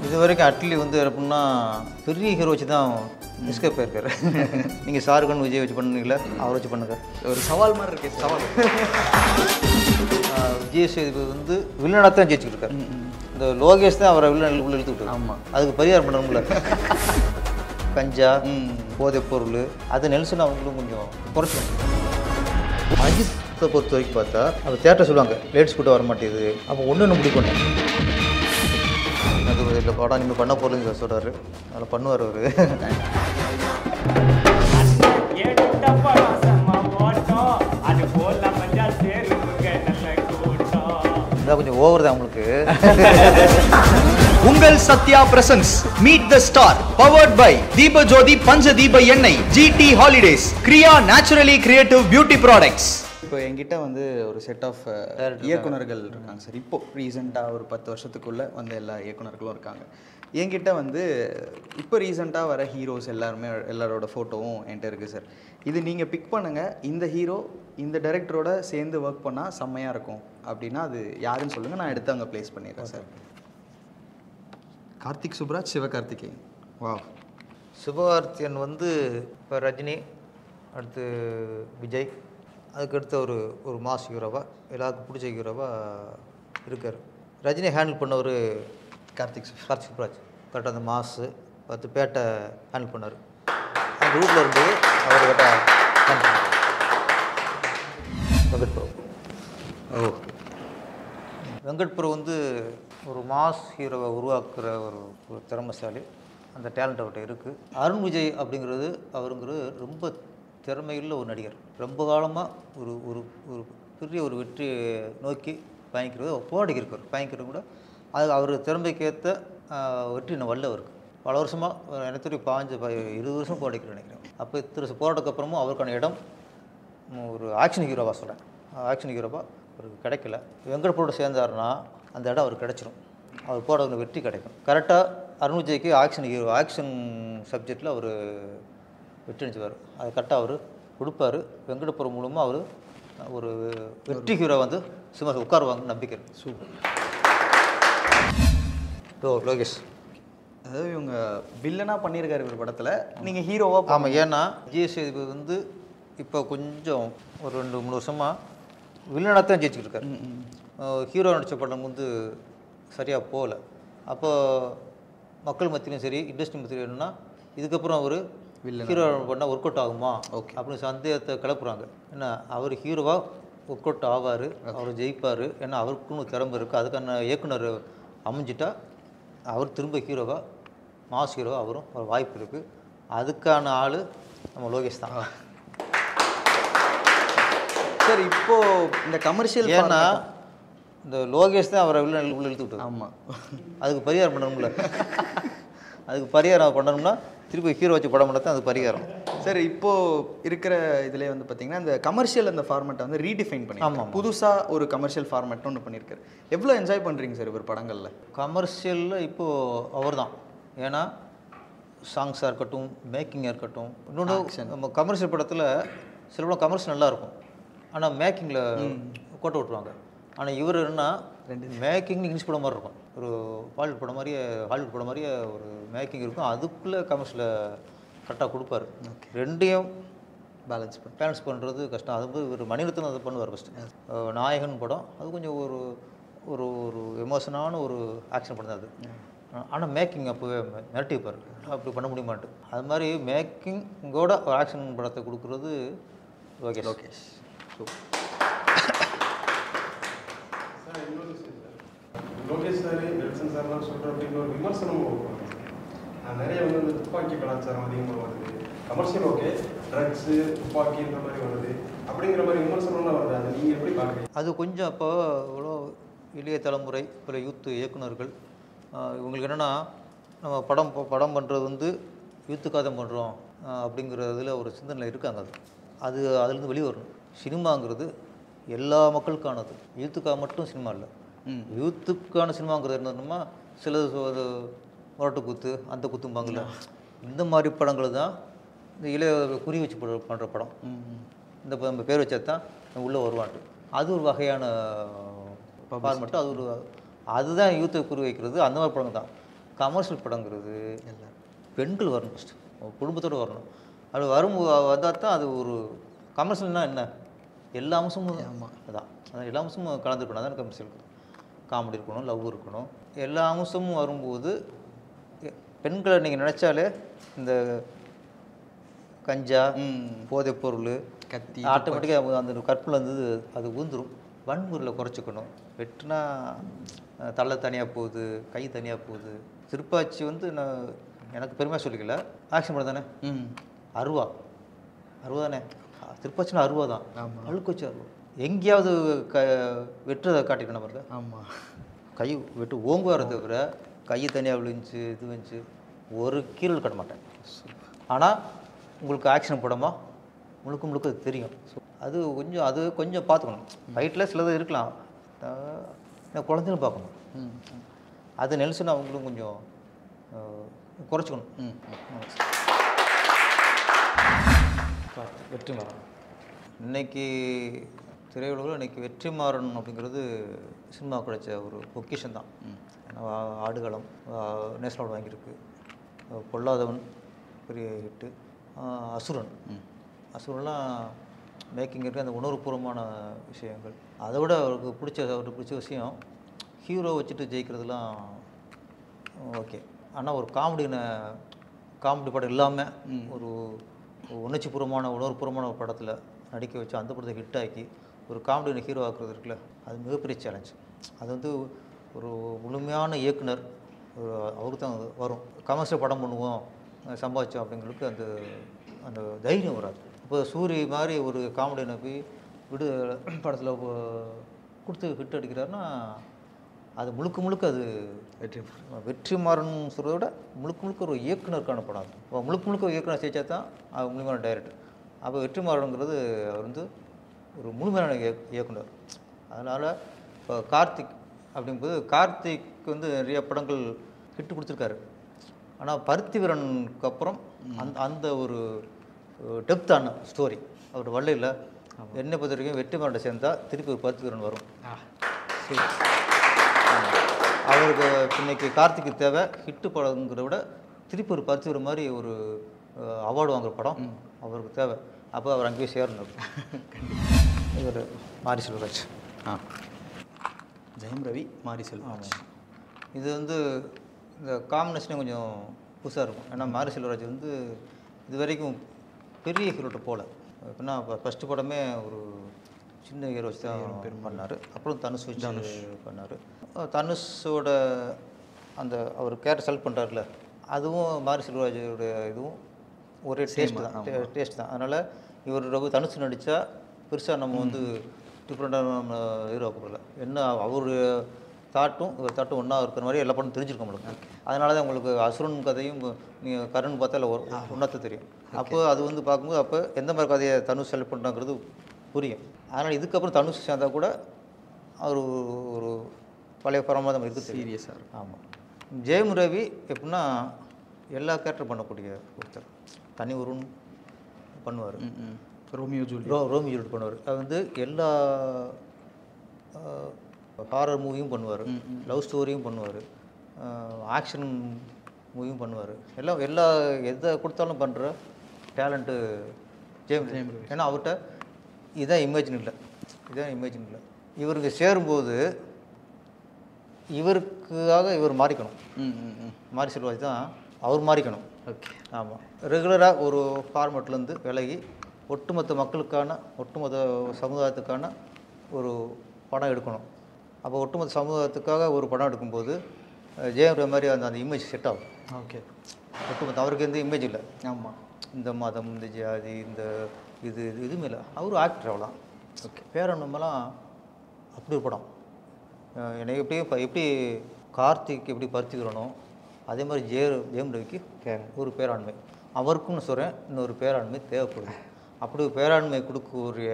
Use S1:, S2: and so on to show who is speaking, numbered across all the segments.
S1: இது வரைக்கும் அட்லி வந்து எப்படின்னா பெரிய ஹீரோ வச்சு தான் எஸ்கேப் ஆயிருக்காரு. நீங்கள் ஷாருக்கான் விஜய் வச்சு பண்ணுங்களா, அவரை வச்சு பண்ணுங்க.
S2: ஒரு சவால் மாதிரி இருக்கு. சவால்
S1: விஜய் சேதுபதி வந்து வில்லனாக தான் ஜெயிச்சுக்கிட்டு இருக்காரு. இந்த லோகேஷ் தான் அவரை வில்லன் உள்ள இழுத்து விட்டார்.
S2: ஆமாம்,
S1: அதுக்கு பரிகாரம் பண்ணணும்ல. கஞ்சா, போதைப் பொருள், அது நெல்சன் அவங்களும் கொஞ்சம் குறைச்சோம். அஜித்தை பொறுத்த வரைக்கும் பார்த்தா அவர் தேட்டர் சொல்லுவாங்க லேட்ஸ் கூட வர மாட்டேங்குது. அப்போ ஒன்று முடிவு பண்ணேன், அது இல்லை படம் நீங்கள் பண்ண போகிறீங்க சொல்கிறாரு. அதில் பண்ணுவார் அவர். இதான் கொஞ்சம் ஓவர் தான் உங்களுக்கு.
S3: உங்கள் Sathya presents meet the star powered by Deepajothi Panchadeepa எண்ணெய், GT holidays, Kriya naturally creative beauty products.
S2: இப்போ என்கிட்ட வந்து ஒரு செட் ஆஃப் இயக்குனர்கள் இருக்காங்க சார். இப்போ ரீசெண்டாக ஒரு 10 வருஷத்துக்குள்ளே வந்து எல்லா இயக்குனர்களும் இருக்காங்க. என்கிட்ட வந்து இப்போ ரீசெண்டாக வர ஹீரோஸ் எல்லாரோட ஃபோட்டோவும் என்கிட்ட இருக்குது சார். இது நீங்கள் பிக் பண்ணுங்கள், இந்த ஹீரோ இந்த டைரக்டரோட சேர்ந்து ஒர்க் பண்ணால் செம்மையாக இருக்கும் அப்படின்னா அது யாருன்னு சொல்லுங்கள், நான் எடுத்து அங்கே ப்ளேஸ் பண்ணிடுறேன் சார். கார்த்திக் சுப்ராஜ், சிவகார்த்திகேயன். வா,
S1: சிவகார்த்திகேயன் வந்து இப்போ ரஜினி, அடுத்து விஜய், அதுக்கடுத்து ஒரு மாஸ் ஹீரோவாக எல்லாருக்கும் பிடிச்ச ஹீரோவாக இருக்கார். ரஜினி ஹேண்டில் பண்ணவர் கார்த்திக் சுப்ராஜ். கரெக்டாக அந்த மாஸு 10 பேட்டை ஹேண்டில் பண்ணார். அந்த ரூட்டில் இருந்தது அவர் கிட்ட ஹேண்டில் பண்ணார். வெங்கட் பிரபு. வெங்கட் பிரபு வந்து ஒரு மாஸ் ஹீரோவை உருவாக்குற ஒரு திறமைசாலி. அந்த டேலண்ட் அவர்கிட்ட இருக்குது. அருண் விஜய் அப்படிங்கிறது அவருங்கிறது ரொம்ப திறமையுள்ள ஒரு நடிகர். ரொம்ப காலமாக ஒரு ஒரு ஒரு பெரிய ஒரு வெற்றியை நோக்கி பயணிக்கிறது போராடி இருக்கார். பயணிக்கிறது கூட அது அவர் திறமைக்கேற்ற வெற்றி நான் வரல அவருக்கு. பல வருஷமாக எனக்கு 20 வருஷம் போராடிக்கிறேன் நினைக்கிறேன். அப்போ இத்தனை போராட்டத்துக்கு அப்புறமும் அவருக்கான இடம் ஒரு ஆக்ஷன் ஹீரோவாக சொல்கிறேன். ஆக்ஷன் ஹீரோவாக அவருக்கு கிடைக்கல. வெங்கட்புரோட சேர்ந்தாருன்னா அந்த இடம் அவருக்கு கிடச்சிரும். அவர் போராட வெற்றி கிடைக்கும். கரெக்டாக அருண் விஜய்க்கு ஆக்ஷன் சப்ஜெக்டில் அவர் வெற்றி அடிச்சுவார். அது கரெக்டாக அவர் கொடுப்பார். வெங்கடபுரம் மூலமாக அவர் ஒரு வெற்றி ஹீரோ வந்து சும்மா உட்காருவாங்கன்னு நம்பிக்கை.
S2: சூப்பர்.
S1: லோகேஷ்
S2: அதாவது இவங்க வில்லனாக பண்ணியிருக்காரு ஒரு படத்தில், நீங்கள் ஹீரோவாக.
S1: ஆமாம், ஏன்னா விஜய் சேதுபதி வந்து இப்போ கொஞ்சம் ஒரு 2-3 வருஷமாக வில்லனாக தான் ஜெயிச்சுக்கிட்டு இருக்காரு. ஹீரோ நடித்த படம் வந்து சரியாக போகல. அப்போ மக்கள் மத்தியிலும் சரி, இண்டஸ்ட்ரி மத்தியிலும் என்னென்னா இதுக்கப்புறம் அவர் ஹீரோ பண்ணால் ஒர்க் அவுட் ஆகுமா அப்படின்னு சந்தேகத்தை கிளப்புறாங்க. ஏன்னா அவர் ஹீரோவாக ஒர்க் அவுட் ஆவார், அவர் ஜெயிப்பார். ஏன்னா அவருக்குன்னு திறமை இருக்குது. அதுக்கான இயக்குனர் அமைஞ்சிட்டா அவர் திரும்ப ஹீரோவாக மாஸ் ஹீரோவாக அவரும் ஒரு வாய்ப்பு இருக்குது. அதுக்கான ஆள் நம்ம லோகேஷ் தான்.
S2: சார் இப்போது இந்த கமர்ஷியல்,
S1: ஏன்னா இந்த லோகேஷ் தான் அவரை உள்ள இழுத்து விட்டது.
S2: ஆமாம்,
S1: அதுக்கு பரிகாரம் பண்ணணும்ல. அதுக்கு பரிகாரம் பண்ணணும்னா திருப்பி ஹீரோ வச்சு படம் பண்ண தான் அது பரிகாரம்.
S2: சார் இப்போது இருக்கிற இதிலே வந்து பார்த்தீங்கன்னா இந்த கமர்ஷியல் அந்த ஃபார்மெட்டை வந்து ரீடிஃபைன் பண்ணி
S1: ஆமாம்,
S2: புதுசாக ஒரு கமர்ஷியல் ஃபார்மெட் ஒன்று பண்ணியிருக்காரு. எவ்வளோ என்ஜாய் பண்ணுறீங்க சார் இவர் படங்களில்?
S1: கமர்ஷியலில் இப்போது அவர் தான். ஏன்னா சாங்ஸாக இருக்கட்டும், மேக்கிங்காக இருக்கட்டும். இன்னொன்று நம்ம கமர்ஷியல் படத்தில் சில படம் கமர்ஷியல் நல்லாயிருக்கும், ஆனால் மேக்கிங்கில் கோட்டை விட்டுருவாங்க. ஆனால் இவர் என்ன மேக்கிங் இங்கிலீஷ் படம் மாதிரி இருக்கும். ஒரு ஹாலிவுட் படம் மாதிரியே ஒரு மேக்கிங் இருக்கும். அதுக்குள்ளே கமர்ஷியலில் கரெக்டாக கொடுப்பாரு. ரெண்டையும் பேலன்ஸ் பண்ணுறது கஷ்டம். அது வந்து ஒரு மணிரத்னம் அதை பண்ணுவார். ஃபஸ்ட்டு நாயகன் படம் அது கொஞ்சம் ஒரு ஒரு ஒரு எமோஷனான ஒரு ஆக்ஷன் படம் தான் அது. ஆனால் மேக்கிங் அப்போவே மிரட்டிப்பார், அப்படி பண்ண முடியுமான்ட்டு. அது மாதிரி மேக்கிங்கோட ஒரு ஆக்ஷன் படத்தை கொடுக்குறது லோகேஷ்.
S4: லோகேஷ் சார், நெல்சன் சார்லாம் சொல்கிற அப்படின்னு ஒரு விமர்சனமும் நிறைய வந்து இந்த துப்பாக்கி கலாச்சாரம் அதிகமாக வருது, கமர்ஷியல் ஓகே, ட்ரக்ஸு, துப்பாக்கி இந்த மாதிரி வருது அப்படிங்கிற மாதிரி விமர்சனம்லாம் வருது. அதை நீங்கள் எப்படி பார்க்குறீங்க?
S1: அது கொஞ்சம் இப்போ இவ்வளோ இளைய தலைமுறை பல யூத்து இயக்குநர்கள் இவங்களுக்கு என்னென்னா நம்ம படம் பண்ணுறது வந்து யூத்துக்காக தான் பண்ணுறோம் அப்படிங்கிறதுல ஒரு சிந்தனையில் இருக்காங்க. அது அதுலேருந்து வெளியே வரணும். சினிமாங்கிறது எல்லா மக்களுக்கானது, யூத்துக்காக மட்டும் சினிமா இல்லை. யூத்துக்கான சினிமாங்கிறது என்னன்னா சில முரட்டு குத்து அந்த குத்தும்பாங்கல்ல, இந்த மாதிரி படங்கள் தான் இந்த இளைய குறி வச்சு பண்ணுற படம். இந்த நம்ம பேர் வச்சா தான் உள்ளே வருவான்ட்டு அது ஒரு வகையான ஃபார்மெட்டு. அதுதான் யூத்தை குறி வைக்கிறது. அந்த மாதிரி படங்கள் தான். கமர்ஷியல் படங்கிறது பெண்கள் வரணும் ஃபஸ்ட்டு, குடும்பத்தோடு வரணும். அது வந்தால் தான் அது ஒரு கமர்ஷியல்னால் என்ன, எல்லா அம்சமும் அதான் எல்லா அம்சமும் கலந்துருக்கணும். அதான் கமர்ஷியலுக்கு காமெடி இருக்கணும், லவ் இருக்கணும், எல்லா அம்சமும் வரும்போது பெண்களை நீங்கள் நினச்சாலே இந்த கஞ்சா போதைப் பொருள்
S2: கத்தி
S1: ஆட்டோமேட்டிக்காக அந்த கற்பில் வந்து அது ஊந்துடும். வன்முறையில் குறைச்சிக்கணும். வெட்டினா தலை தனியாக போகுது, கை தனியாக போகுது. திருப்பாச்சி வந்து நான் எனக்கு பெருமையாக சொல்லிக்கல, ஆக்ஷன் படம் தானே. அருவா தானே, திருப்பாச்சினா அருவா தான். அழுக்கு வச்சு அருவா எங்கேயாவது வெட்டுறதை காட்டிக்கணும் பாருங்க.
S2: ஆமாம்,
S1: கை வெட்டு ஓங்குவார தவிர கையை தனியாக விழுந்துச்சு இது வந்துச்சு ஒரு கீரல் கட்ட மாட்டேன். ஆனால் உங்களுக்கு ஆக்ஷன் படமா முழுக்க முழுக்க அது தெரியும். ஸோ அது கொஞ்சம் பார்த்துக்கணும். ஃபைட்டில் சிலது இருக்கலாம், குழந்தைகளும் பார்க்கணும். அது நெல்சன் அவங்களும் கொஞ்சம் குறைச்சிக்கணும். வெற்றிமாறன் இன்னைக்கு திரையுலகில் இன்றைக்கி வெற்றிமாறன் அப்படிங்கிறது சினிமா கிடைச்ச ஒரு பொக்கிஷன் தான். ஏன்னா ஆடுகளம் நேஷனல் அவார்டு வாங்கியிருக்கு, பொல்லாதவன் பெரிய ஹிட்டு, அசுரன்லாம் மேக்கிங் இருக்குது. அந்த உணர்வுபூர்வமான விஷயங்கள். அதை விட அவருக்கு பிடிச்ச விஷயம் ஹீரோ வச்சுட்டு ஜெயிக்கிறதுலாம் ஓகே. ஆனால் ஒரு காமெடி படம் இல்லாமல் ஒரு உணர்ச்சிபூர்வமான உணர்வுபூர்வமான ஒரு படத்தில் நடிக்க வச்சு அந்த படத்தை ஹிட் ஆக்கி ஒரு காமெடியை ஹீரோ ஆக்குறது இருக்குல்ல, அது மிகப்பெரிய சேலஞ்ச். அது வந்து ஒரு முழுமையான இயக்குனர் அவருக்கு தான் வரும். கமர்ஷியல் படம் பண்ணுவோம் சம்பாதிச்சோம் அப்படிங்களுக்கு அந்த தைரியம் வராது. இப்போ சூரி மாதிரி ஒரு காமெடியை போய் படத்தில் கொடுத்து ஹிட் அடிக்கிறாருன்னா அது முழுக்க அது வெற்றிமாறன் சொல்கிறத விட முழுக்க ஒரு இயக்குனருக்கான படம். அது முழுக்க ஒரு இயக்குனர் ஜெயிச்சா தான் அது முழுமையான டைரக்டர். அப்போ வெற்றிமாறனுங்கிறது அவர் வந்து ஒரு முழுமையான இயக்குனர். அதனால் இப்போ கார்த்திக் அப்படிங்கும்போது கார்த்திக் வந்து நிறைய படங்கள் ஹிட்டு கொடுத்துருக்காரு. ஆனால் பருத்தி வீரனுக்கு அப்புறம் அந்த ஒரு டெப்த்தான ஸ்டோரி அவர் வள்ளையில் என்னை பொறுத்த வரைக்கும் வெற்றிமாறனை சேர்ந்தால் திருப்பி ஒரு பருத்தி வீரன் வரும். அவருக்கு இன்னைக்கு கார்த்திக்கு தேவை ஹிட்டு படங்கிறத விட திருப்பி ஒரு பருத்தி வீரன் மாதிரி ஒரு அவார்டு வாங்குகிற படம் அவருக்கு தேவை. அப்போ அவர் அங்கேயே சேரணும். இவர் மாரி செல்வராஜ்,
S2: ஜெயம் ரவி, மாரி செல்வராஜ்.
S1: இது வந்து இந்த காம்பினேஷனே கொஞ்சம் புதுசாக இருக்கும். ஏன்னா மாரி செல்வராஜ் வந்து இது வரைக்கும் பெரிய ஹீரோட்ட போகல. எப்படின்னா ஃபஸ்ட்டு படமே ஒரு சின்ன ஹீரோ வச்சு தான் பண்ணார். அப்புறம் தனுஷ் வச்சு பண்ணார். தனுஷோட அந்த அவர் கேரக்டர் செலக்ட் பண்ணுறாருல, அதுவும் மாரி செல்வராஜோட இதுவும் ஒரே டேஸ்ட் தான். அதனால் இவர் தனுஷ் நடித்தா பெருசாக நம்ம வந்து டிஃப்ரெண்ட்டாக நம்ம ஹீரோக்கப்படல. என்ன அவர் தாட்டும் இவர் தாட்டும் ஒன்றா இருக்கிற மாதிரி எல்லா படம் தெரிஞ்சிருக்க முடியும். அதனால தான் உங்களுக்கு அசுரன் கதையும் நீங்கள் கருன்னு பார்த்தா இல்லை ஒன்றத்தை தெரியும். அப்போ அது வந்து பார்க்கும்போது அப்போ எந்த மாதிரி கதையை தனுஷ் செலக்ட் பண்ணுறாங்கிறது புரியும். அதனால் இதுக்கப்புறம் தனுஷ் சேர்ந்தால் கூட அவர் ஒரு பழைய பரமாக நம்ம இருக்குது
S2: சீரியஸாக.
S1: ஆமாம். ஜெயம் ரவி எப்படின்னா எல்லா கேரக்டர் பண்ணக்கூடிய ஒருத்தர். தனி ஒருவன் பண்ணுவார், ரோமியோ ஜூலியட் பண்ணுவார். அது வந்து எல்லா ஹாரர் மூவியும் பண்ணுவார், லவ் ஸ்டோரியும் பண்ணுவார், ஆக்ஷன் மூவியும் பண்ணுவார். எல்லா எதை கொடுத்தாலும் பண்ணுற டேலண்ட்டு ஜெயம் ரவி. ஏன்னா அவர்கிட்ட இதான் இமேஜின் இல்லை. இவருக்கு சேரும்போது இவருக்காக இவர் மாறிக்கணும். மாரி செல்வராஜ் தான் அவர் மாறிக்கணும்.
S2: ஓகே,
S1: ஆமாம். ரெகுலராக ஒரு ஃபார்மேட்லேருந்து விலகி ஒட்டுமொத்த மக்களுக்கான ஒட்டுமொத்த சமுதாயத்துக்கான ஒரு படம் எடுக்கணும். அப்போ ஒட்டுமொத்த சமூகத்துக்காக ஒரு படம் எடுக்கும்போது ஜெயம் ரவி மாதிரி அந்த இமேஜ் செட் ஆகும்.
S2: ஓகே,
S1: ஒட்டுமொத்த அவருக்கு எந்த இமேஜ் இல்லை.
S2: ஆமாம்,
S1: இந்த மதம் இந்த ஜாதி இந்த இதுவுமே இல்லை. அவரும் ஆக்டர் அவ்வளோதான். ஓகே, பேரன்பெல்லாம் அப்படி ஒரு படம். எனக்கு எப்படி கார்த்திக் எப்படி பருத்திக்கிறனோ அதே மாதிரி ஜெயம் ரவிக்கு ஒரு பேராண்மை அவருக்குன்னு சொல்கிறேன். இன்னொரு பேராண்மை தேவைப்படுது. அப்படி ஒரு பேராண்மை கொடுக்கக்கூடிய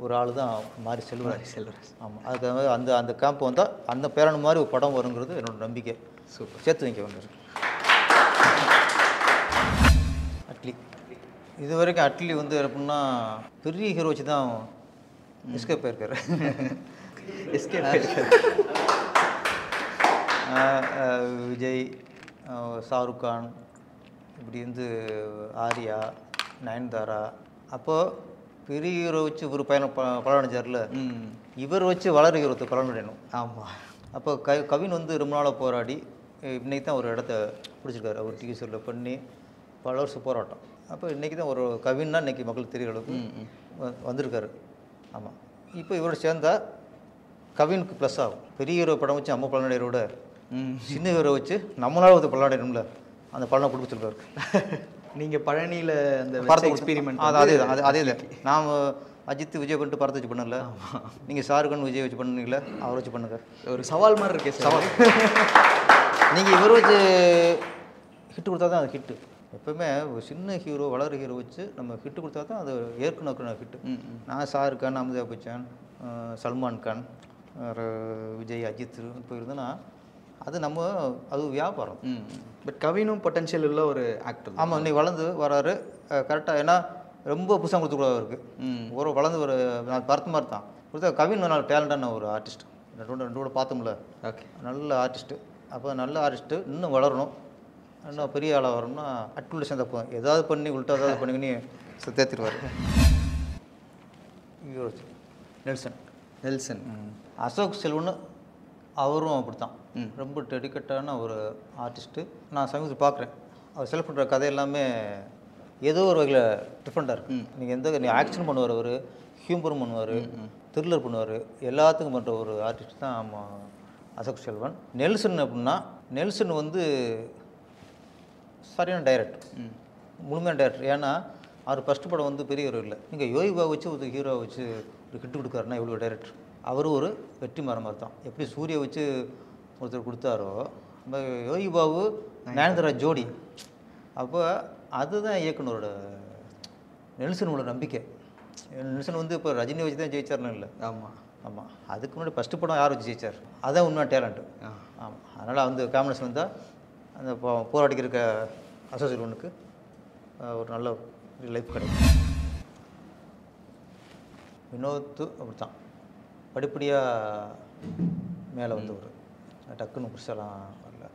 S1: ஒரு ஆள் தான் மாரி செல்வராஜ். ஆமாம், அதுக்கு அந்த அந்த கேம்ப் வந்தால் அந்த பேராண்மை மாதிரி ஒரு படம் வருங்கிறது என்னோடய நம்பிக்கை.
S2: சூப்பர்.
S1: சேர்த்து வைக்க வேண்டியது. அட்லி இது வரைக்கும் அட்லி வந்து எப்படின்னா பெரிய ஹீரோ வச்சு தான் எஸ்கேப் ஆயிருக்காரு. விஜய், ஷாருக் கான், இப்படி வந்து ஆர்யா, நயன்தாரா. அப்போது பெரிய ஹீரோ வச்சு இவர் பலம் அடைஞ்சார்ல, இவர் வச்சு வளர ஹீரோத்தை பலம் அடையணும்.
S2: ஆமாம்.
S1: அப்போ கவின் வந்து ரொம்ப நாளாக போராடி இன்றைக்கி தான் ஒரு இடத்த பிடிச்சிருக்காரு. அவர் டீச்சரில் பண்ணி பல வருஷம் போராட்டம். அப்போ இன்றைக்கி தான் ஒரு கவின்னா இன்றைக்கி மக்களுக்கு தெரிய அளவுக்கு வந்திருக்காரு. ஆமாம். இப்போ இவரோட சேர்ந்தால் கவினுக்கு ப்ளஸ் ஆகும். பெரிய ஹீரோ படம் வச்சு நம்ம பலனடையரோட சின்ன ஹீரோ வச்சு நம்மளால் வந்து பலனடையணும்ல, அந்த பலனை கொடுக்க சொல்லிருக்காரு.
S2: நீங்கள் பழனியில் அந்த
S1: படத்தை
S2: எக்ஸ்பீரிமெண்ட்
S1: அதே தான் அதே தான். நாம் அஜித் விஜய் பண்ணிட்டு படத்தை வச்சு பண்ணல, நீங்கள் ஷாருக்கான் விஜய் வச்சு பண்ணீங்களா, அவரை வச்சு பண்ணுங்க.
S2: ஒரு சவால் மாதிரி இருக்கே சவால்.
S1: நீங்கள் இவர் வச்சு ஹிட்டு கொடுத்தா தான் அது ஹிட்டு. எப்போவுமே ஒரு சின்ன ஹீரோ வளர ஹீரோ வச்சு நம்ம ஹிட்டு கொடுத்தா தான் அது ஏற்கனவே ஹிட்டு. நான் ஷாருக் கான், அமிதாப் பச்சன், சல்மான் கான், விஜய், அஜித் இப்போ இருந்ததுன்னா அது நம்ம அது வியாபாரம்.
S2: பட் கவினும் பொட்டன்ஷியல் உள்ள ஒரு ஆக்டர்.
S1: ஆமாம், இன்னைக்கு வளர்ந்து வராரு கரெக்டாக. ஏன்னா ரொம்ப புதுசாக கொடுத்துக்கூடாது இருக்குது. ஒரு வளர்ந்து ஒரு நான் பார்த்த மாதிரி தான் கொடுத்தா. கவின் நல்ல டேலண்டான ஒரு ஆர்டிஸ்ட். ரெண்டு கூட பார்த்தோம்ல.
S2: ஓகே,
S1: நல்ல ஆர்டிஸ்ட்டு. அப்போ நல்ல ஆர்டிஸ்ட்டு இன்னும் வளரணும், இன்னும் பெரிய ஆளாக வரணும்னா அட்டுள்ள சேர்ந்த போதும். ஏதாவது பண்ணி உள்ட்டா ஏதாவது பண்ணிங்கன்னு தேர்த்திடுவார்.
S2: நெல்சன்
S1: அசோக் செல்வன் அவரும் அப்படி தான். ரொம்ப டெடிக்கேட்டான ஒரு ஆர்டிஸ்ட்டு. நான் சமீபத்தில் பார்க்குறேன், அவர் செலக்ட் பண்ணுற கதை எல்லாமே ஏதோ ஒரு வகையில் டிஃப்ரெண்ட்டாக இருக்குது. நீங்கள் ஆக்ஷன் பண்ணுவார், அவர் ஹியூமரும் பண்ணுவார், த்ரில்லர் பண்ணுவார், எல்லாத்துக்கும் பண்ணுற ஒரு ஆர்டிஸ்ட் தான் அசோக் செல்வன். நெல்சன் அப்படின்னா நெல்சன் வந்து சரியான டைரக்டர், முழுமையான டைரக்டர். ஏன்னா அவர் ஃபஸ்ட்டு படம் வந்து பெரிய ஹீரோ இல்லை. நீங்கள் யோகி பாபு வச்சு ஒரு ஹீரோ வச்சு ஒரு ஹிட்டு கொடுக்காருன்னா எவ்வளோ டைரக்டர். அவரும் ஒரு வெற்றி மரம் மாதிரி தான். எப்படி சூர்யா வச்சு ஒருத்தர் கொடுத்தாரோ நம்ம யோகி பாபு நயன்தாரா ஜோடி. அப்போ அதுதான் இயக்குனரோட நெல்சனோட நம்பிக்கை. நெல்சன் வந்து இப்போ ரஜினி வச்சு தான் ஜெயிச்சார்னு இல்லை. ஆமாம், அதுக்கு முன்னாடி ஃபஸ்ட்டு படம் யார் வச்சு ஜெயிச்சார், அதான் உண்மையான டேலண்ட்டு. ஆமாம், அதனால் வந்து காம்பினேஷன் வந்தால் அந்த போராடிக்கு இருக்க அசோக் செல்வனுக்கு ஒரு நல்ல லைஃப் கிடைக்கும். வினோத் அப்படி தான் படிப்படியாக மேலே வந்து ஒரு டக்குன்னு புதுசாலாம் வரல.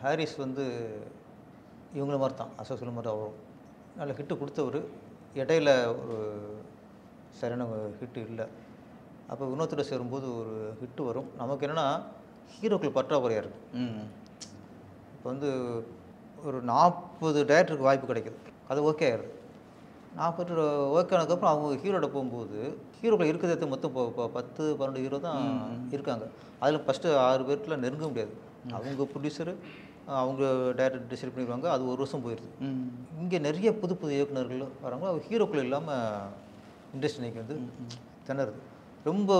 S1: ஹாரிஸ் வந்து இவங்கள மாதிரி தான், அசோக் செல்வன் மாதிரி அவரும் நல்ல ஹிட்டு கொடுத்தவர். இடையில ஒரு சரியான ஹிட்டு இல்லை. அப்போ வினோத்தோட சேரும்போது ஒரு ஹிட்டு வரும். நமக்கு என்னென்னா ஹீரோக்கள் பற்றாக்குறையாக இருக்குது. இப்போ வந்து ஒரு 40 டைரக்டருக்கு வாய்ப்பு கிடைக்குது, அது ஓகே ஆயிடுது. 40 ஓகே ஆனதுக்கப்புறம் அவங்க ஹீரோட போகும்போது ஹீரோக்கள் இருக்கிறது மொத்தம் 10-12 ஹீரோ தான் இருக்காங்க. அதில் ஃபஸ்ட்டு 6 பேருக்குலாம் நெருங்க முடியாது. அவங்க ப்ரொடியூசரு, அவங்க டைரக்டர் டிசைட் பண்ணிடுவாங்க. அது ஒரு வருஷம் போயிடுது. இங்கே நிறைய புது இயக்குநர்கள் வராங்க. அவங்க ஹீரோக்கள் இல்லாமல் இண்டஸ்ட்ரி இன்றைக்கி வந்து திணறுது. ரொம்ப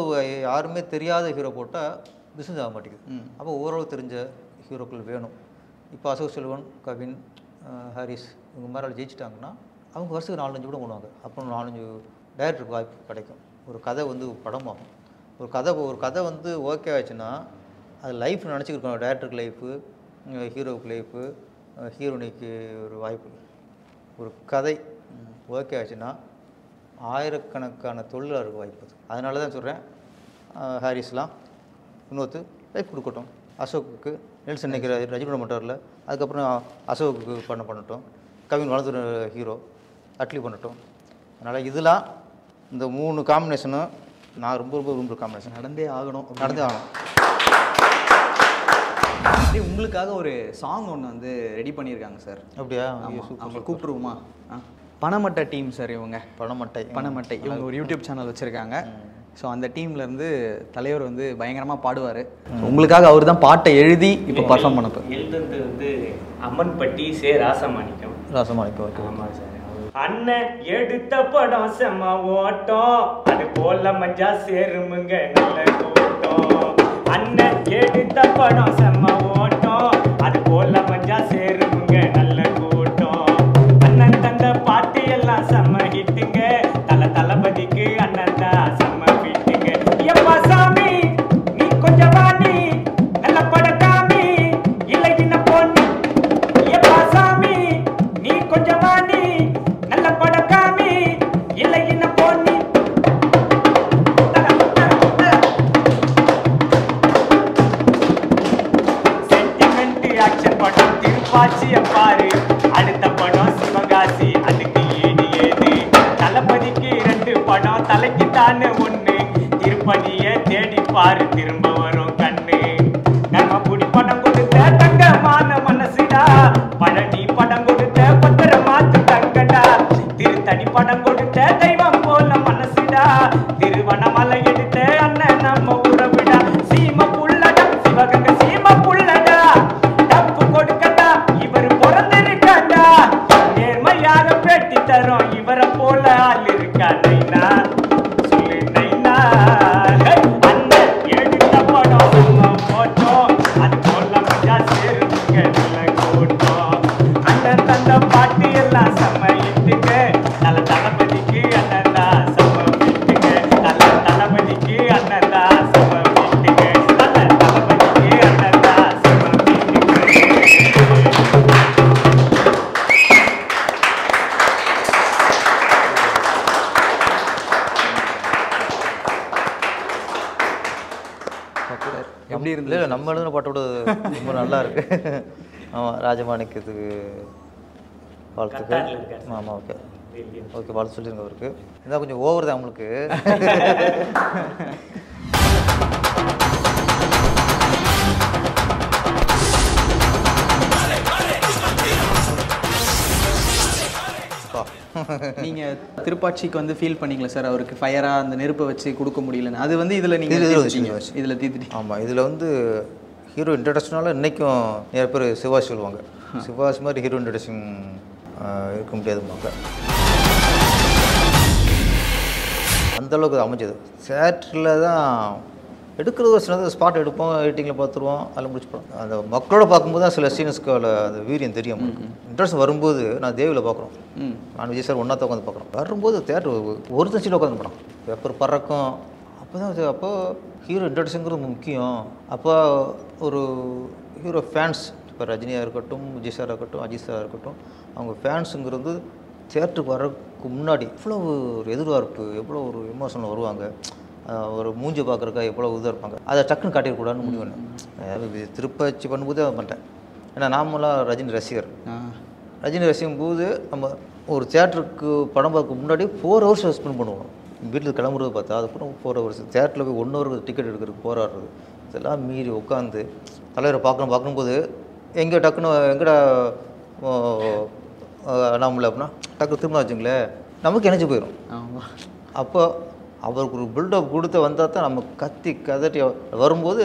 S1: யாருமே தெரியாத ஹீரோ போட்டால் பிஸ்னஸ் ஆக மாட்டேங்குது. அப்போ ஓரளவு தெரிஞ்ச ஹீரோக்கள் வேணும். இப்போ அசோக் செல்வன், கவின், ஹாரிஸ் இவங்க மாதிரி ஜெயிச்சிட்டாங்கன்னா அவங்க வருஷத்துக்கு 4-5 கூட பண்ணுவாங்க. அப்புறம் 4-5 டைரக்டருக்கு வாய்ப்பு கிடைக்கும். ஒரு கதை வந்து படமாகும். ஒரு கதை வந்து ஓகே ஆச்சுன்னா அது லைஃப் நினச்சிக்கிருக்கோம். டைரக்டருக்கு லைஃபு, ஹீரோவுக்கு லைஃபு, ஹீரோனிக்கு ஒரு வாய்ப்பு. ஒரு கதை ஓகே ஆச்சுன்னா ஆயிரக்கணக்கான தொழிலாளருக்கு வாய்ப்பு. அதனால தான் சொல்கிறேன், ஹாரிஸ்லாம் வினோத்து லைஃப் கொடுக்கட்டும். அசோக்குக்கு நெல்சன் நினைக்கிற ரஜினியோட மட்டரில், அதுக்கப்புறம் அசோக்குக்கு பண்ணட்டும். கவின் வளர்ந்து ஹீரோ அட்லி பண்ணட்டும். அதனால் இதெல்லாம் இந்த 3 காம்பினேஷனும் நான் ரொம்ப விரும்புகிற காம்பினேஷன். நடந்தே ஆகணும்.
S2: உங்களுக்காக ஒரு சாங் ஒன்று வந்து ரெடி பண்ணியிருக்காங்க சார்.
S1: அப்படியா?
S2: அவங்க கூப்பிடுவோமா? பணமட்டை டீம் சார். இவங்க பணமட்டை இவங்க ஒரு யூடியூப் சேனல் வச்சுருக்காங்க. ஸோ அந்த டீம்லேருந்து தலைவர் வந்து பயங்கரமாக பாடுவார். உங்களுக்காக அவர் தான் பாட்டை எழுதி இப்போ பர்ஃபார்ம் பண்ண போகிறார்.
S5: எழுதுறது வந்து அம்மன்பட்டி சே ராசமாணிக்கம். ஆமாம் சார். அண்ணன் எடுத்த படம் செம்ம ஓட்டம், அது போல மஞ்சா சேருமுங்க நல்ல கூட்டம். அண்ணன் எடுத்த படம் செம்ம ஓட்டம், அது போல மஞ்சா சேருமுங்க நல்ல கூட்டம். அண்ணன் தந்த பாட்டு எல்லாம் செம்ம ஹிட்டுங்க, தளபதிக்கு அண்ணன் தான் செம்ம ஃபிட்டுங்க. எப்பா சாமி நீ கொஞ்சம் வாணி, நல்ல படக்காமி இல்லை என்ன பொண்ணு. எப்பா சாமி நீ கொஞ்சம் வாணி, நல்ல படக்காமி இல்லை என்ன பொண்ணு. சென்டிமெண்ட் பாச்சிய பாரு அடுத்த படம் சிவகாசி அதுக்கு ஈடு ஏது தளபதிக்கு 2 படம் தலைக்கு தானே ஒண்ணு திருப்பதிய தேடி பாரு திரும்ப வரும் கண்ணு நர்மபுடி படம் கொடுத்த தங்கமான மனசுடா பழனி படம் கொடுத்த பத்திர மாத்து தங்கடா திருத்தணி படம் கொடுத்த தெய்வம் போல மனசுடா திருவண்ணாமலை எடுத்த அண்ணன் நம்ம உறவுடா சீம புள்ளடா சிவகங்கை சீம புள்ளடா தப்பு கொடுக்கடா இவர் பிறந்திருக்காண்டா நேர்மையாக பேட்டி தரோம் இவரை போல ஆள் இருக்கா நைனா சொல்லு நைனா அண்ணன் எடுத்த படம் நம்ம போட்டோம் அது போல மஜா சேருங்க நல்ல கூட்டம் அண்ணன் தந்த பாட்டு எல்லாம் சமையிட்டுங்க நல்ல தளபதிக்கு அண்ணன் தான் சமமிட்டுங்க நல்ல தளபதிக்கு அண்ணன் தான் சமமிட்டுங்க நல்ல தளபதிக்கு அண்ணன் தான் சமமிட்டுங்க
S2: எப்படி இருந்தது?
S1: இல்லை நம்ம எழுதின பாட்டோட ரொம்ப நல்லா இருக்கு. ஆமாம், ராஜமாணிக்கத்துக்கு வாழ்த்துக்கள்.
S5: கத்தாரில் இருக்காரு.
S1: ஆமாம், ஓகே ஓகே, வாழ்த்து சொல்லிருங்க அவருக்கு. இதான் கொஞ்சம் ஓவர் தான் உங்களுக்கு.
S2: நீங்க திருப்பாச்சிக்கு வந்து ஃபீல் பண்ணீங்களா சார் அவருக்கு ஃபயரா அந்த நெருப்பை வச்சு கொடுக்க முடியலன்னு? அது வந்து இதுல நீங்க
S1: இதுல
S2: தீர்த்துட்டீங்க.
S1: வச்சு.
S2: இதுல தீர்த்துட்டீங்க.
S1: ஆமாம், இதில் வந்து ஹீரோ இன்ட்ரடக்ஷனால இன்றைக்கும் நிறைய பேர் சிவாஜி சொல்லுவாங்க. சிவாஜி மாதிரி ஹீரோ இன்ட்ரடக்ஷன் இருக்க முடியாதுமாங்க. அந்தளவுக்கு அமைஞ்சது. தேட்டரில் தான் எடுக்கிறது ஒரு சின்னது ஸ்பாட் எடுப்போம், எடிட்டிங்கில் பார்த்துருவோம், அதில் முடிச்சுப்போம். அந்த மக்களோட பார்க்கும்போது தான் சில சீன்ஸ்க்கு அந்த வீரியம் தெரியும். இன்ட்ரெஸ்ட் வரும்போது நான் தேவியில் பார்க்குறோம், நான் விஜய் சார் ஒன்றா தான் உட்காந்து பார்க்குறோம். வரும்போது தேட்டர் ஒரு தச்சியில் உட்காந்து போகிறோம், பேப்பர் பறக்கும். அப்போ தான் அப்போது ஹீரோ இன்ட்ரடக்ஷனுங்கிறது முக்கியம். அப்போ ஒரு ஹீரோ ஃபேன்ஸ், இப்போ ரஜினியாக இருக்கட்டும், விஜய் சாராக இருக்கட்டும், அஜித் சாராக இருக்கட்டும், அவங்க ஃபேன்ஸுங்கிறது தேட்டருக்கு வர்றதுக்கு முன்னாடி எவ்வளோ ஒரு எதிர்பார்ப்பு, எவ்வளோ ஒரு எமோஷனில் வருவாங்க, ஒரு மூஞ்சி பார்க்குறக்கா எவ்வளோ இதாக இருப்பாங்க. அதை டக்குன்னு காட்டிடக்கூடாதுன்னு முடிவு பண்ணேன். திருப்பாச்சி பண்ணும்போது அதை பண்ணிட்டேன். ஏன்னா நாமளாக ரஜினி ரசிகர். ரஜினி ரசிக்கும் போது நம்ம ஒரு தேட்டருக்கு படம் பார்க்க முன்னாடி 4 hours ஸ்பெண்ட் பண்ணுவோம். வீட்டில் கிளம்புறது பார்த்தா அதுக்கப்புறம் 4 hours தேட்டரில் போய் 1 hour டிக்கெட் எடுக்கிறதுக்கு போராடுறது, இதெல்லாம் மீறி உட்காந்து தலைவரை பார்க்கும்போது எங்கே டக்குன்னு எங்கடா நம்மள அப்படின்னா டக்கு திரும்ப வச்சுங்களேன், நமக்கு எனர்ஜி போயிடும். அப்போ அவருக்கு ஒரு பில்டப் கொடுத்து வந்தால் தான் நம்ம கத்தி கதட்டி வரும்போது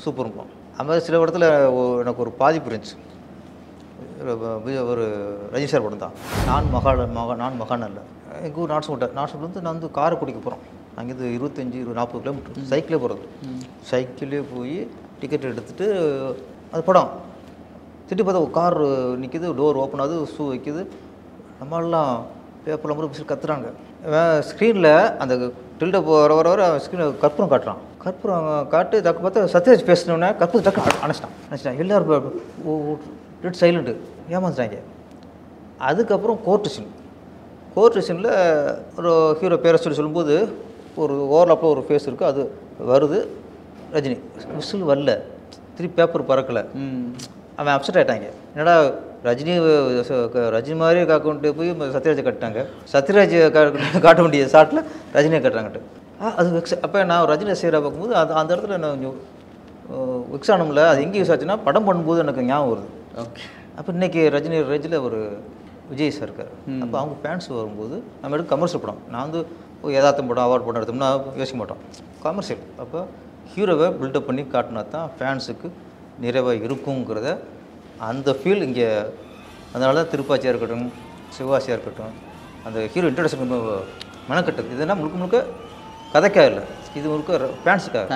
S1: சூப்பர் இருக்கும். அது மாதிரி சில இடத்துல எனக்கு ஒரு பாதிப்பு இருந்துச்சு. ஒரு ரஜினி சார் படம் தான், நான் மகான் இல்லை. எங்கள் ஊர் நாட்ஸ்கோட்டை நான் வந்து காரைக்குடிக்கு போகிறோம். அங்கேருந்து 25-40 கிலோமீட்டர் சைக்கிளே போகிறது. சைக்கிளே போய் டிக்கெட் எடுத்துகிட்டு அது படம் திட்டி பார்த்தா ஒரு கார் நிற்கிது, டோர் ஓப்பன் ஆகுது, ஷூ வைக்கிது. நம்மளாம் பேப்பரில் முறை பிடிச்சி கத்துறாங்க. ஸ்க்ரீனில் அந்த டில்ட வர ஸ்க்ரீனில் கற்பூரம் காட்டுறான். கற்பூரம் காட்டு தக்கு பார்த்தா சத்யராஜ் பேசினோன்னே கற்பூரம் டக்கு அணைச்சிட்டான். எல்லோரும் டெட் சைலண்ட்டு, ஏமாந்துட்டாங்க. அதுக்கப்புறம் கோர்ட் சீனில் ஒரு ஹீரோ பேரை சொல்லும்போது ஒரு ஓவர்லாப்பில் ஒரு ஃபேஸ் இருக்குது, அது வருது. ரஜினி விசில் வரல, திருப்பி பேப்பர் பறக்கலை. அவன் அப்செட் ஆகிட்டாங்க. என்னடா ரஜினி மாதிரி காக்கொண்டு போய் சத்யராஜை கட்டிட்டாங்க, சத்யராஜ் காட்ட வேண்டிய ஷாட்டில் ரஜினியை கட்டுறாங்கட்டு. அது வெக்ஸ். அப்போ நான் ரஜினி ரசிகராக பார்க்கும்போது அந்த இடத்துல நான் கொஞ்சம் வெக்ஸ் ஆனோம்ல. அது எங்கே யூஸ் ஆச்சுன்னா படம் பண்ணும்போது எனக்கு ஞாபகம் வருது. ஓகே. அப்போ இன்றைக்கி ரஜினி ரேஞ்சில் ஒரு விஜய் சார் இருக்கார். அப்போ அவங்க ஃபேன்ஸ் வரும்போது நம்ம எடுக்க கமர்ஷியல் படம், நான் வந்து யதார்த்தம் படம் அவார்ட் படம் எடுத்தோம்னா யோசிக்க மாட்டோம், கமர்ஷியல். அப்போ ஹீரோவை பில்டப் பண்ணி காட்டினா தான் ஃபேன்ஸுக்கு நிறைவாக இருக்குங்கிறத அந்த ஃபீல் இங்கே. அதனால தான் திருப்பாச்சியாக இருக்கட்டும், சிவாசியாக இருக்கட்டும், அந்த ஹீரோ இன்ட்ரடக்ஷன் ரொம்ப மெனக்கட்டது. இதுனா முழுக்க கதைக்காக இல்லை, இது முழுக்க ஃபேன்ஸுக்காக.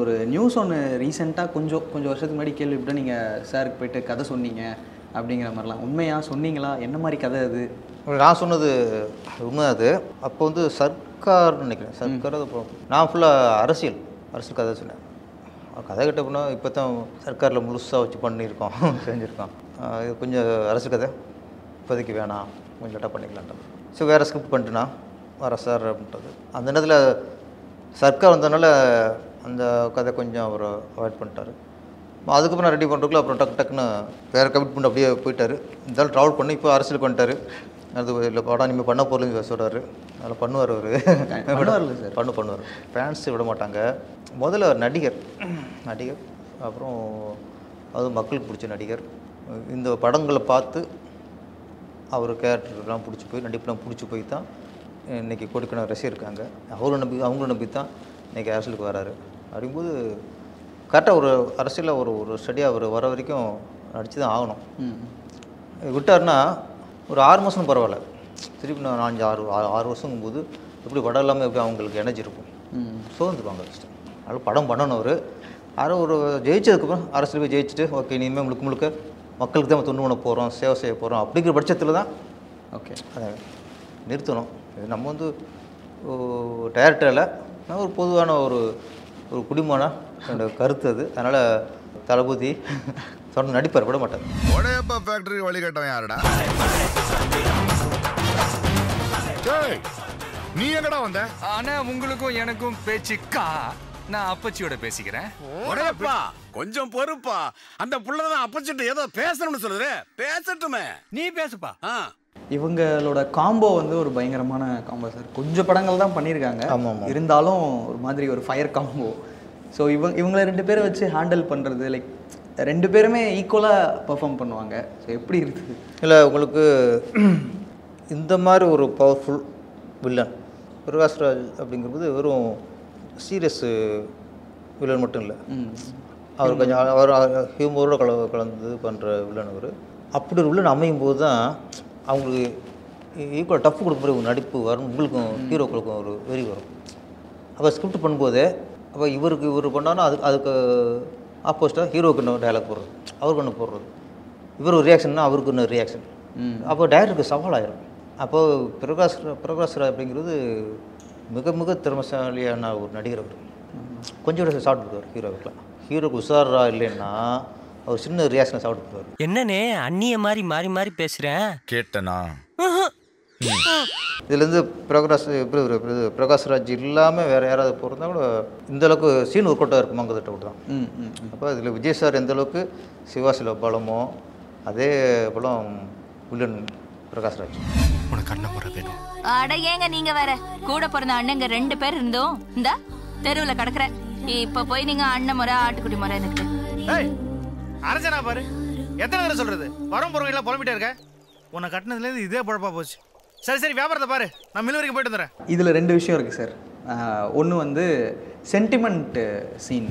S2: ஒரு நியூஸ் ஒன்று ரீசெண்டாக கொஞ்சம் வருஷத்துக்கு முன்னாடி கேள்விப்பட்ட நீங்கள் சாருக்கு போயிட்டு கதை சொன்னீங்க அப்படிங்கிற மாதிரிலாம் உண்மையாக சொன்னீங்களா? என்ன மாதிரி கதை அது?
S1: நான் சொன்னது உண்மை. அது அப்போ வந்து சர்க்கார்னு நினைக்கிறேன், சர்க்கார். அது நான் ஃபுல்லாக அரசியல் கதை சொன்னேன். கதை கிட்ட போனால் இப்போ தான் சர்க்காரில் முழுசாக வச்சு பண்ணியிருக்கோம், செஞ்சுருக்கோம். இது கொஞ்சம் அரசியல் கதை இப்போதைக்கு வேணாம், கொஞ்சம் லேட்டாக பண்ணிக்கலான்ட்டு. ஸோ வேறு ஸ்கிரிப்ட் பண்ணிட்டுனா வர சார் அப்படின்றது. அந்த நேரத்தில் சர்க்கார் வந்ததுனால அந்த கதை கொஞ்சம் அவர் அவாய்ட் பண்ணிட்டார். அதுக்கப்புறம் நான் ரெடி பண்ணுறதுக்குள்ள அப்புறம் டக்குன்னு வேறு கமிட்மெண்ட் அப்படியே போயிட்டார். இருந்தாலும் ட்ராவல் பண்ணி இப்போ அரசியலுக்கு வந்துட்டார். அது இல்லை படம் இனிமேல் பண்ண போகிறதுன்னு சொல்கிறாரு. அதனால் பண்ணுவார் அவர். பண்ணுவார். ஃபேன்ஸ் விட மாட்டாங்க. முதல்ல நடிகர் அப்புறம் அதுவும் மக்களுக்கு பிடிச்ச நடிகர். இந்த படங்களை பார்த்து அவர் கேரக்டர்லாம் பிடிச்சி போய் நடிப்புலாம் பிடிச்சி போய் தான் இன்றைக்கி கோடிக்கணக்கான ரசிகர் இருக்காங்க. அவங்களும் நம்பி தான் இன்றைக்கி அரசியலுக்கு வராரு. அப்படிங்கும்போது கரெக்டாக ஒரு அரசியலில் ஒரு ஸ்டடியாக அவர் வர வரைக்கும் நடித்து தான் ஆகணும். விட்டார்னா ஒரு 6 மாதம் பரவாயில்ல, திருப்பி நான் 5-6 வருஷங்கும்போது எப்படி படம் இல்லாமல் எப்படி அவங்களுக்கு எனர்ஜி இருக்கும், சோர்ந்துருவாங்க. அதனால் படம் பண்ணணும். அவர் யாரோ ஒரு ஜெயிச்சதுக்கப்புறம் அரசியல் போய் ஜெயிச்சுட்டு ஓகே இனிமேல் முழுக்க மக்களுக்கு தான் தொண்டு பண்ண போகிறோம், சேவை செய்ய போகிறோம் அப்படிங்கிற பட்சத்தில் தான் ஓகே அதை நிறுத்தணும். நம்ம வந்து டைரக்டரில் நான் ஒரு பொதுவான ஒரு குடிமான என்னோட கருத்து அது. அதனால் தளபதி தொடர்ந்து நடிப்பார், விட மாட்டார்.
S6: உடையப்பா ஃபேக்டரி வழிகட்டவன் யாருடா? நீ எங்கடா வந்த?
S7: ஆனா உங்களுக்கும் எனக்கும் பேச்சுக்கா, நான் அப்பச்சியோட பேசிக்கிறேன்.
S6: உடையப்பா கொஞ்சம் பொறுப்பா, அந்த புள்ளதான் அப்பச்சிட்டு ஏதோ பேசணும்னு சொல்லுது, பேசட்டுமே. நீ பேசுப்பா.
S2: இவங்களோட காம்போ வந்து ஒரு பயங்கரமான காம்போ சார். கொஞ்சம் படங்கள் தான் பண்ணியிருக்காங்க, இருந்தாலும் ஒரு மாதிரி ஒரு ஃபயர் காம்போ. ஸோ இவங்களை 2 பேரை வச்சு ஹேண்டில் பண்ணுறது லைக் 2 பேருமே ஈக்குவலாக பெர்ஃபார்ம் பண்ணுவாங்க. ஸோ எப்படி இருக்குது?
S1: இல்லை உங்களுக்கு இந்த மாதிரி ஒரு பவர்ஃபுல் வில்லன் பிரகாஷ்ராஜ் அப்படிங்கிறது வெறும் சீரியஸ் வில்லன் மட்டும் இல்லை, அவர் கொஞ்சம் அவர் ஹியூமரோட கலந்து பண்ணுற வில்லன். அவர் அப்படி ஒரு வில்லன் அமையும் போது தான் அவங்களுக்கு ஈக்குவலாக டஃப் கொடுக்குற ஒரு நடிப்பு வரும், உங்களுக்கும் ஹீரோக்களுக்கும் ஒரு வெறி வரும். அப்போ ஸ்கிரிப்ட் பண்ணும்போதே அப்போ இவர் பண்ணாலும் அதுக்கு ஆப்போசிட்டாக ஹீரோவுக்கு இன்னும் டைலாக் போடுறது, அவருக்கு ஒன்று போடுறது, இவர் ஒரு ரியாக்ஷன்னா அவருக்கு இன்னும் ரியாக்ஷன். அப்போ டைரக்டருக்கு சவாலாயிரும். அப்போது பிரகாஷ்ராஜ் அப்படிங்கிறது மிக மிக திறமைசாலியான ஒரு நடிகர். அவர் கொஞ்சம் சாப்பிட்டு ஹீரோவுக்குலாம். ஹீரோக்கு உஷாரா இல்லைன்னா அவர் சின்ன ரியாக்ஷனை சாப்பிட்டு போவார்.
S8: என்னன்னே அந்நிய மாதிரி மாறி மாறி பேசுகிறேன்
S6: கேட்டனா?
S1: இதுலேருந்து பிரகாஷ்ராஜ் இல்லாமல் வேறு யாராவது போகிறதா கூட இந்தளவுக்கு சீன் ஒர்க் அவுட்டாக இருக்குமாங்கிறத விட்டு தான். அப்போ இதில் விஜய் சார் எந்தளவுக்கு சிவாசில பலமோ அதே பலம் வில்லன் பிரகாஷ்ராஜ்.
S7: உனக்கு அண்ணன் முறை வேணும்.
S9: அட ஏங்க நீங்க வேற, கூட பிறந்த அண்ணங்க 2 பேர் இருந்தோம் இந்த தெருவில் கிடக்குற. இப்ப போய் நீங்க அண்ணன் முறை ஆட்டுக்குடி முறை எனக்கு
S10: அரசனா பாரு, எத்தனை தடவை சொல்றது? வரும் பொருள் எல்லாம் புலம்பிட்டே இருக்க. உன்னை கட்டினதுலேருந்து இதே பழப்பா போச்சு. சரி வியாபாரத்தை பாரு, நான் மில் வரைக்கும் போயிட்டு வந்துடுறேன்.
S2: இதில் 2 விஷயம் இருக்குது சார். ஒன்று வந்து சென்டிமெண்ட் சீன்.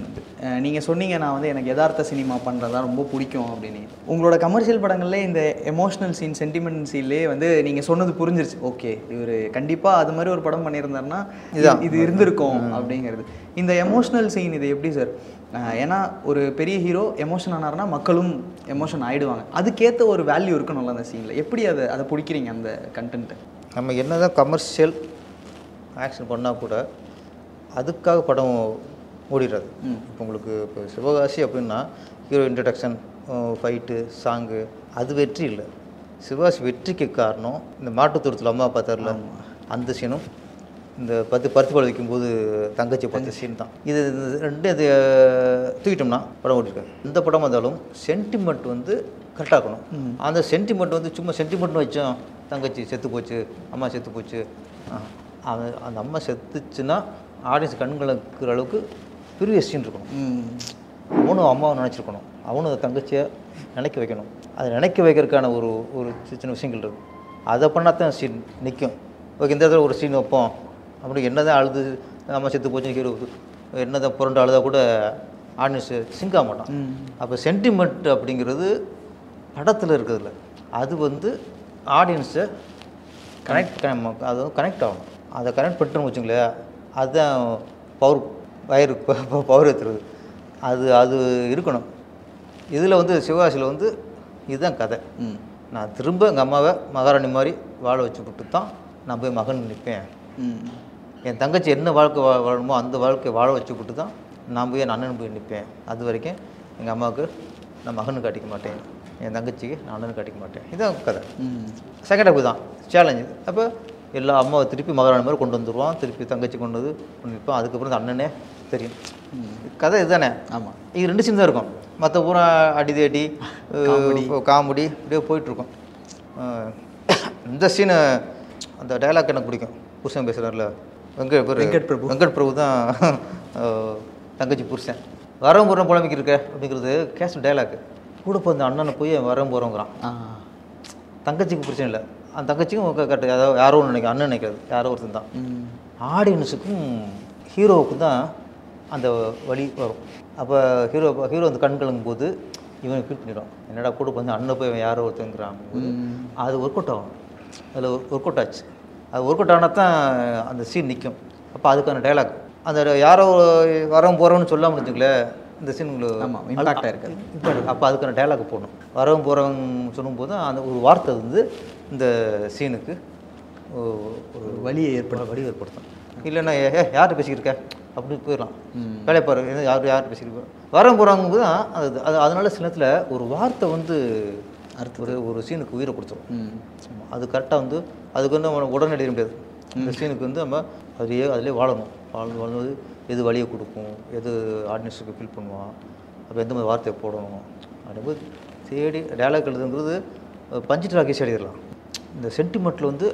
S2: நீங்கள் சொன்னீங்க நான் வந்து எனக்கு யதார்த்த சினிமா பண்ணுறது தான் ரொம்ப பிடிக்கும் அப்படின்னு. உங்களோட கமர்ஷியல் படங்கள்லேயே இந்த எமோஷ்னல் சீன், சென்டிமெண்ட் சீன்லேயே வந்து நீங்கள் சொன்னது புரிஞ்சிருச்சு. ஓகே இவர் கண்டிப்பாக அது மாதிரி ஒரு படம் பண்ணியிருந்தாருன்னா இது இருந்திருக்கும் அப்படிங்கிறது. இந்த எமோஷ்னல் சீன் இது எப்படி சார்? ஏன்னா ஒரு பெரிய ஹீரோ எமோஷன் ஆனார்னா மக்களும் எமோஷன் ஆகிடுவாங்க. அதுக்கேற்ற ஒரு வேல்யூ இருக்கணும்ல அந்த சீனில். எப்படி அதை பிடிக்கிறீங்க அந்த கண்டென்ட்டை?
S1: நம்ம என்ன தான் கமர்ஷியல் ஆக்ஷன் பண்ணால் கூட அதுக்காக படம் ஓடிடுறது. இப்போ உங்களுக்கு இப்போ சிவகாசி அப்படின்னா ஹீரோ இன்ட்ரடக்ஷன், ஃபைட்டு, சாங்கு அது வெற்றி இல்லை. சிவகாசி வெற்றிக்கு காரணம் இந்த மாட்டுத்தூரத்தில் அம்மா பார்த்தார்ல அந்த சீனும், இந்த பருத்திப்பால் வைக்கும்போது தங்கச்சி பார்த்த சீன் தான். இது 2 இது தூக்கிட்டோம்னா படம் ஓடிருக்காரு. எந்த படம் வந்தாலும் சென்டிமெண்ட் வந்து கரெக்டாக இருக்கணும். அந்த சென்டிமெண்ட் வந்து சும்மா சென்டிமெண்ட்னு வச்சோம், தங்கச்சி செத்து போச்சு, அம்மா செத்து போச்சு, அந்த அம்மா செத்துச்சுன்னா ஆடியன்ஸ் கண்களுக்குற அளவுக்கு பெரிய சீன் இருக்கணும். அவனும் அம்மாவை நினச்சிருக்கணும், அவனும் தங்கச்சியை நினைக்க வைக்கணும். அதை நினைக்க வைக்கிறதுக்கான ஒரு சின்ன விஷயங்கள் இருக்குது. அதை பண்ணால் தான் சீன் நிற்கும். ஓகே இந்த இடத்துல ஒரு சீன் வைப்போம் அப்படி என்ன தான் அழுது அம்மா செத்து போச்சு ஹீரோ என்ன தான் புரண்டு அழுதா கூட ஆடியன்ஸ் சிங்க் ஆக மாட்டான். அப்போ சென்டிமெண்ட் அப்படிங்கிறது படத்தில் இருக்கிறதுல அது வந்து ஆடியன்ஸை அது கனெக்ட் ஆகணும். அதை கனெக்ட் பண்ணிட்டோம்னு வச்சுங்களேன், அதுதான் பவர் ஏற்றுறது. அது இருக்கணும். இதில் வந்து சிவகாசியில் வந்து இதுதான் கதை. நான் திரும்ப எங்கள் அம்மாவை மகாராணி மாதிரி வாழ வச்சு விட்டு தான் நான் போய் மகன் நிற்பேன். என் தங்கச்சி என்ன வாழ்க்கை வாழணுமோ அந்த வாழ்க்கையை வாழ வச்சு விட்டு தான் நான் போய் என் அண்ணன் போய் நிற்பேன். அது வரைக்கும் எங்கள் அம்மாவுக்கு நான் மகனுக்கு காட்டிக்க மாட்டேன், என் தங்கச்சிக்கு நான் அண்ணனுக்கு காட்டிக்க மாட்டேன். இதுதான் கதை. செகண்ட் ஹாஃப் தான் சேலஞ்சு. அப்போ எல்லா அம்மாவை திருப்பி மகாராணி மாதிரி கொண்டு வந்துடுவான், திருப்பி தங்கச்சி கொண்டு வந்து நிற்பான். அதுக்கப்புறம் அந்த அண்ணனே தெரியும். கதை இதுதானே.
S2: ஆமாம்,
S1: இது 2 சீன் தான் இருக்கும். மற்ற பூரா அடி காமெடி இப்படியே போயிட்டுருக்கும். இந்த சீனு அந்த டைலாக் எனக்கு பிடிக்கும். புருஷன் பேசுகிறார்ல, வெங்கட் பிரபு தான் தங்கச்சி புருஷன். வரவும் போகிறோம் புலம்பிக்கு இருக்க அப்படிங்கிறது கேஸ்ட் டைலாக். கூட இப்போ அந்த அண்ணனை போய் வரவும் போகிறோங்கிறான். தங்கச்சிக்கு பிரச்சனை இல்லை, அந்த தங்கச்சிக்கும் கரெக்டு. அதாவது யாரோ ஒன்று நினைக்க, அண்ணன் நினைக்கிறது யாரோ ஒருத்தன் தான். ஆடியன்ஸுக்கும் ஹீரோவுக்கும் தான் அந்த வழி வரும். அப்போ ஹீரோ அந்த கண் கலங்கும் போது இவன் ஃபீல் பண்ணிடும், என்னடா கூட வந்து அண்ணன் போய் இவன் யாரோ ஒருத்தங்கிறான். அது ஒர்க் அவுட் ஆகும். அதில் ஒர்க் அவுட் ஆச்சு. அது ஒர்க் அவுட் ஆனால் தான் அந்த சீன் நிற்கும். அப்போ அதுக்கான டைலாக் அந்த யாரோ வரவும் போகிறோன்னு சொல்லாமல் இருந்துங்களே இந்த சீன்
S2: இம்பாக்டாக இருக்குது.
S1: அப்போ அதுக்கான டைலாக் போடணும். வரவும் போகிறவங்க சொல்லும்போது அந்த ஒரு வார்த்தை வந்து இந்த சீனுக்கு ஒரு வழியை ஏற்படுத்தும். இல்லைன்னா யார்கிட்ட பேசிக்கிருக்க அப்படின்னு போயிடலாம். வேலையை பாரு, யார்கிட்ட பேசிக்கிருக்கோம் வரவும் போகிறவங்க தான் அது அதனால சில நேரத்தில் ஒரு வார்த்தை வந்து ஒரு சீனுக்கு உயிரை கொடுத்துரும். அது கரெக்டாக வந்து அதுக்கு வந்து நம்ம உடனடி முடியாது. இந்த சீனுக்கு வந்து நம்ம அதிலே வாழ்வது எது வழியை கொடுக்கும், எது ஆடியன்ஸுக்கு ஃபீல் பண்ணுவான், அப்போ எந்த மாதிரி வார்த்தையை போடணும் அப்படிங்கும்போது தேடி டைலாக் எழுதுங்கிறது பஞ்சு ட்ராக் ஈஸி எழுதிடலாம். இந்த சென்டிமெண்ட்டில் வந்து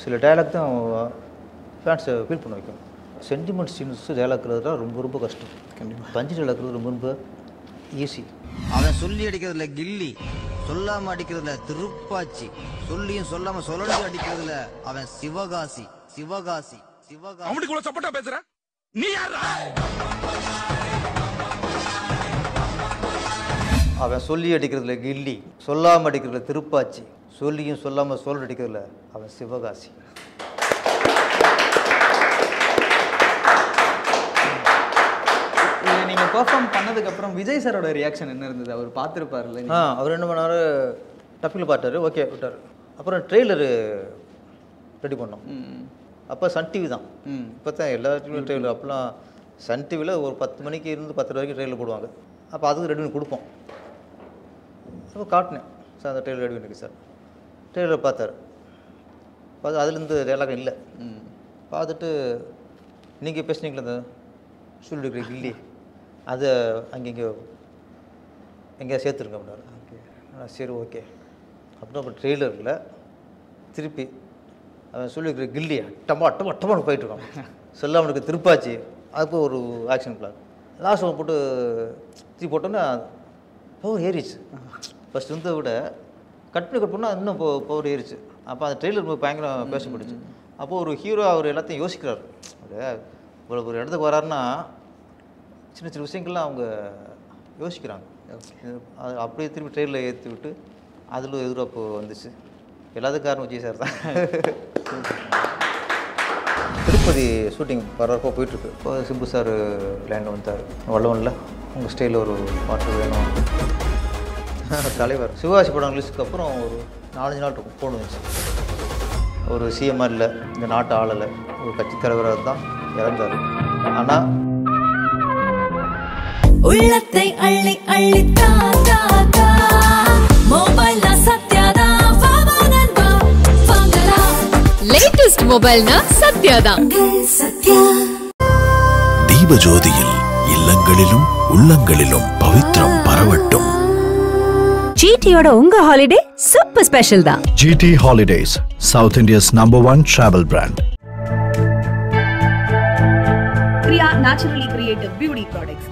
S1: சில டைலாக் தான் ஃபேன்ஸை ஃபீல் பண்ண வைக்கும். சென்டிமெண்ட் சீன்ஸு டைலாக் எழுதுறா ரொம்ப கஷ்டம். கண்டிப்பாக பஞ்சு டைலாக் எழுது ரொம்ப ஈஸி.
S11: அவன் சொல்லி அடிக்கிறதுல கில்லி, சொல்லாம அடிக்கிறதுல திருப்பாச்சி, சொல்லியும் சொல்லாம சொல்லி அடிக்கிறதுல அவன் சிவகாசி. அவனுக்குள்ள சப்போட்டா பேசுற நீ யாரா?
S1: அவன் சொல்லி அடிக்கிறதுல கில்லி, சொல்லாம அடிக்கிறதுல திருப்பாச்சி, சொல்லியும் சொல்லாம சொல்ல அடிக்கிறதுல அவன் சிவகாசி.
S2: நீங்கள் பெர்ஃபார்ம் பண்ணதுக்கப்புறம் விஜய் சாரோட ரியாக்ஷன் என்ன இருந்தது? அவர் பார்த்துருப்பார்ல.
S1: அவர் என்ன பண்ணார், டப்பில் பார்த்தாரு, ஓகே விட்டார். அப்புறம் ட்ரெய்லரு ரெடி பண்ணோம். அப்போ சன் டிவி தான். இப்போ தான் எல்லா டிவியும் ட்ரெயிலர். அப்போலாம் சன் டிவியில் ஒரு 10 மணிக்கு இருந்து 10 வரைக்கும் ட்ரெயிலர் போடுவாங்க. அப்போ அதுக்கு ரெடி பண்ணி கொடுப்போம். அப்போ காட்டினேன், சார் அந்த ட்ரெயிலர் ரெடி பண்ணிருக்கு சார். ட்ரெயிலர் பார்த்தார். பார்த்து அதுலேருந்து டைலாக் இல்லை. பார்த்துட்டு நீங்கள் பேசுனீங்களே அந்த சொல்லிருக்கிற கில்லி, அதை அங்கே எங்கேயா சேர்த்துருங்க அப்படின்னாரு. சரி ஓகே. அப்புறம் அப்போ ட்ரெய்லரில் திருப்பி அவன் சொல்லியிருக்கிற கில்லி அட்டமாக போயிட்டுருக்கான். சொல்லாமனுக்கு திருப்பாச்சி, அதுக்கு ஒரு ஆக்ஷன் பிளான். லாஸ்ட் ஒன்று போட்டு தீ போட்டோன்னா பவர் ஏறிச்சு. ஃபஸ்ட் இருந்ததை விட கட் பண்ணால் இன்னும் பவர் ஏறிச்சு. அப்போ அந்த ட்ரெய்லர் பயங்கரம் பேசப்பட்டுச்சு. அப்போது ஒரு ஹீரோ அவர் எல்லாத்தையும் யோசிக்கிறார். இவ்வளோ ஒரு இடத்துக்கு வராருன்னா சின்ன விஷயங்கள்லாம் அவங்க யோசிக்கிறாங்க. அது அப்படியே திருப்பி ட்ரெயினில் ஏற்றி விட்டு அதில் எதிர்ப்பு வந்துச்சு. எல்லாத்துக்கும் காரணம் விஜய் சார் தான். திருப்பதி ஷூட்டிங் பரபரப்பாக போயிட்டுருக்கு. இப்போ சிம்பு சார் லைனில் வந்தார். வல்லவனில் உங்கள் ஸ்டைலில் ஒரு பாட்டு வேணும். தலைவர் சிவகாசி படம் ரிலீஸுக்கு அப்புறம் ஒரு 4-5 நாள் இருக்கும் ஃபோன் வந்துச்சு. ஒரு சிஎம்ஆர் இல்லை, இந்த நாட்டு ஆளலை, ஒரு கட்சி தலைவராக தான் இறந்தார். ஆனால்
S12: உள்ளத்தை அள்ளி அள்ளி லேட்டஸ்ட் மொபைல்னா சத்யாதான்.
S13: தீபஜோதியில் இல்லங்களிலும் உள்ளங்களிலும் பவித்ரம் பரவட்டும்.
S14: ஜிடியோட உங்க ஹாலிடே சூப்பர் ஸ்பெஷல் தான்.
S13: GT Holidays, South India's #1 travel brand.
S14: Kriya naturally creative beauty products.